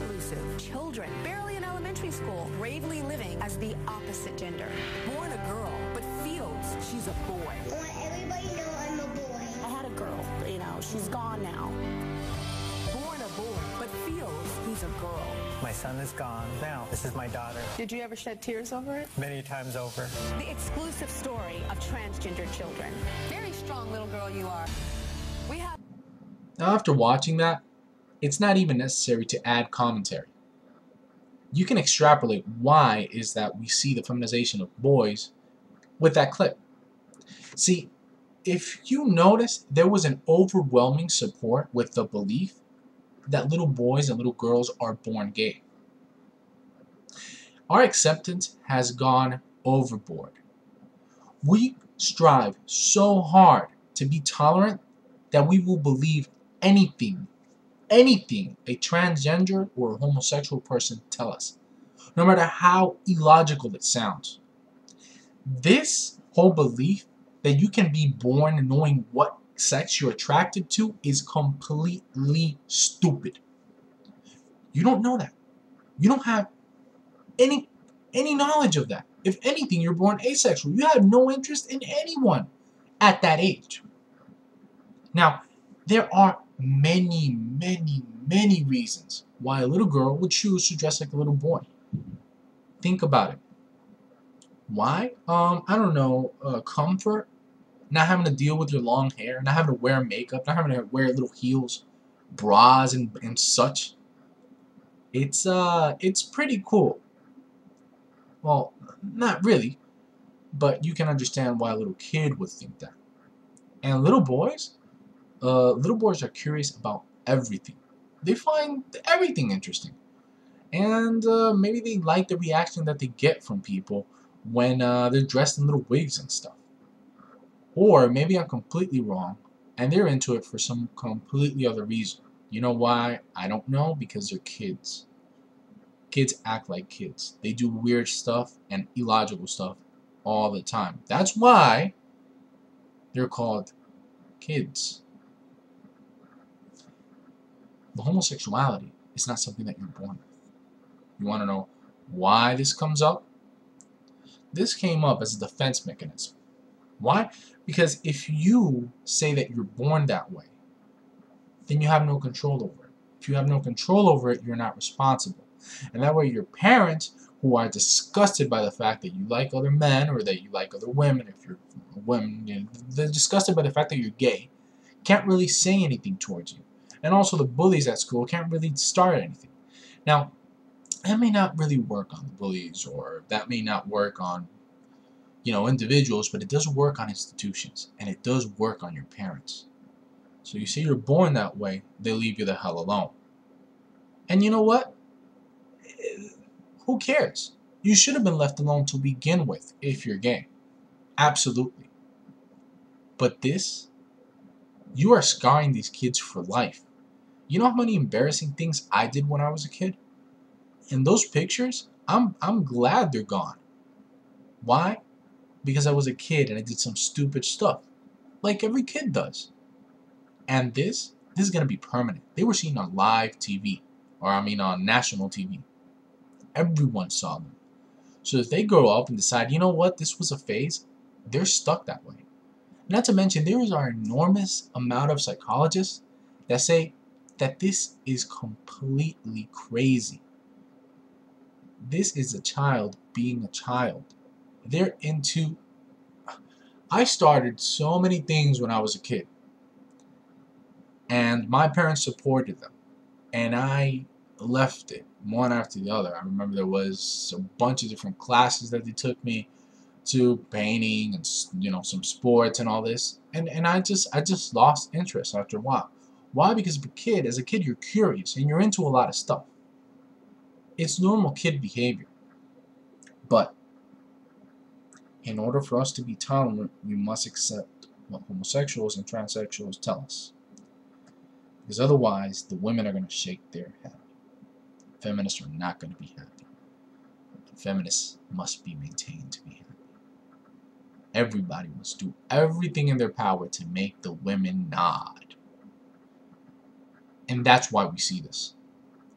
exclusive. Children, barely in elementary school, bravely living as the opposite gender. Born a girl, but feels she's a boy. I want everybody to know I'm a boy. I had a girl, she's gone now. Born a boy, but feels he's a girl. My son is gone now. This is my daughter. Did you ever shed tears over it? Many times over. The exclusive story of transgender children. Very strong little girl you are. We have... Now, after watching that, it's not even necessary to add commentary. You can extrapolate why is that we see the feminization of boys with that clip. See, if you notice, there was an overwhelming support with the belief that little boys and little girls are born gay. Our acceptance has gone overboard. We strive so hard to be tolerant that we will believe anything a transgender or homosexual person tell us, no matter how illogical it sounds. This whole belief that you can be born knowing what sex you're attracted to is completely stupid. You don't know that. You don't have any knowledge of that. If anything, you're born asexual. You have no interest in anyone at that age. Now, there are many reasons why a little girl would choose to dress like a little boy. Think about it. Why? I don't know, comfort, not having to deal with your long hair, not having to wear makeup, not having to wear little heels, bras and such. It's pretty cool. Well, not really, but you can understand why a little kid would think that. And little boys are curious about everything. They find everything interesting. And maybe they like the reaction that they get from people when they're dressed in little wigs and stuff. Or maybe I'm completely wrong, and they're into it for some completely other reason. You know why? I don't know, because they're kids. Kids act like kids. They do weird stuff and illogical stuff all the time. That's why they're called kids. The homosexuality is not something that you're born with. You want to know why this comes up? This came up as a defense mechanism. Why? Because if you say that you're born that way, then you have no control over it. If you have no control over it, you're not responsible. And that way your parents, who are disgusted by the fact that you like other men or that you like other women, if you're a woman, they're disgusted by the fact that you're gay, can't really say anything towards you. And also the bullies at school can't really start anything. Now, that may not really work on the bullies, or that may not work on, individuals, but it does work on institutions, and it does work on your parents. So you say you're born that way, they leave you the hell alone. And you know what? Who cares? You should have been left alone to begin with if you're gay. Absolutely. But this, you are scarring these kids for life. You know how many embarrassing things I did when I was a kid? And those pictures, I'm glad they're gone. Why? Because I was a kid and I did some stupid stuff. Like every kid does. And this is going to be permanent. They were seen on live TV. Or on national TV. Everyone saw them. So if they grow up and decide, you know what, this was a phase, they're stuck that way. Not to mention, there is an enormous amount of psychologists that say that this is completely crazy. This is a child being a child. They're into... I started so many things when I was a kid. And my parents supported them. And I left it one after the other. I remember there was a bunch of different classes that they took me to, painting and some sports and all this. And I just lost interest after a while. Why? Because as a kid you're curious and you're into a lot of stuff. It's normal kid behavior. But in order for us to be tolerant, we must accept what homosexuals and transsexuals tell us. Because otherwise, the women are going to shake their head. Feminists are not going to be happy. Feminists must be maintained to be happy. Everybody must do everything in their power to make the women nod. And that's why we see this.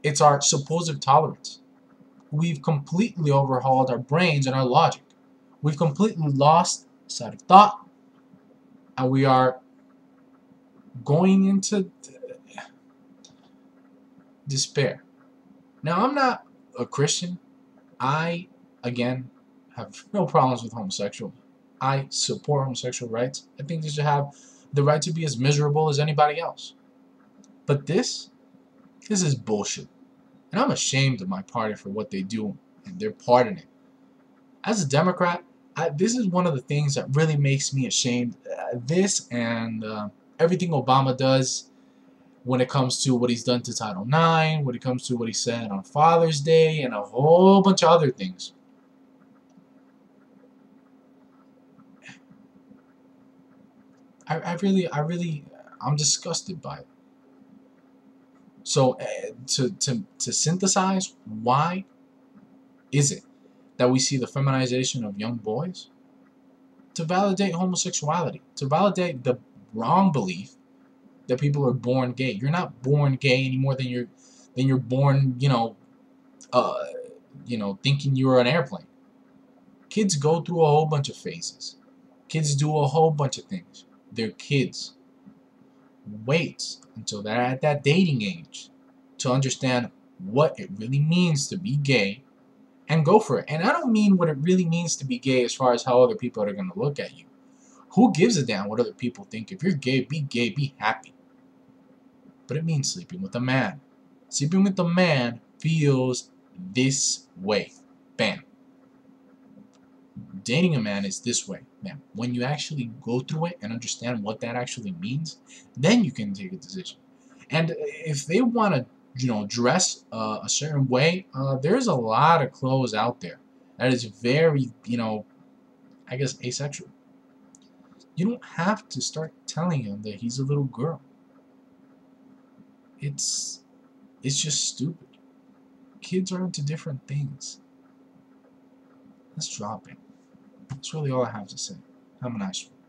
It's our supposed tolerance. We've completely overhauled our brains and our logic. We've completely lost sight of thought, and we are going into despair. Now, I'm not a Christian. I, again, have no problems with homosexual. I support homosexual rights. I think they should have the right to be as miserable as anybody else. But this is bullshit. And I'm ashamed of my party for what they do and their part in it. As a Democrat, this is one of the things that really makes me ashamed. This and everything Obama does when it comes to what he's done to Title IX, when it comes to what he said on Father's Day, and a whole bunch of other things. I'm disgusted by it. So, to synthesize, why is it that we see the feminization of young boys? To validate homosexuality, to validate the wrong belief that people are born gay. You're not born gay any more than you're born, thinking you're an airplane. Kids go through a whole bunch of phases. Kids do a whole bunch of things. They're kids. Wait until they're at that dating age to understand what it really means to be gay and go for it. And I don't mean what it really means to be gay as far as how other people are going to look at you. Who gives a damn what other people think? If you're gay, be happy. But it means sleeping with a man. Sleeping with a man feels this way. Bam. Dating a man is this way. Man, when you actually go through it and understand what that actually means, then you can take a decision. And if they want to, dress a certain way, there's a lot of clothes out there that is very, I guess, asexual. You don't have to start telling him that he's a little girl. It's just stupid. Kids are into different things. Let's drop it. That's really all I have to say. Have a nice one.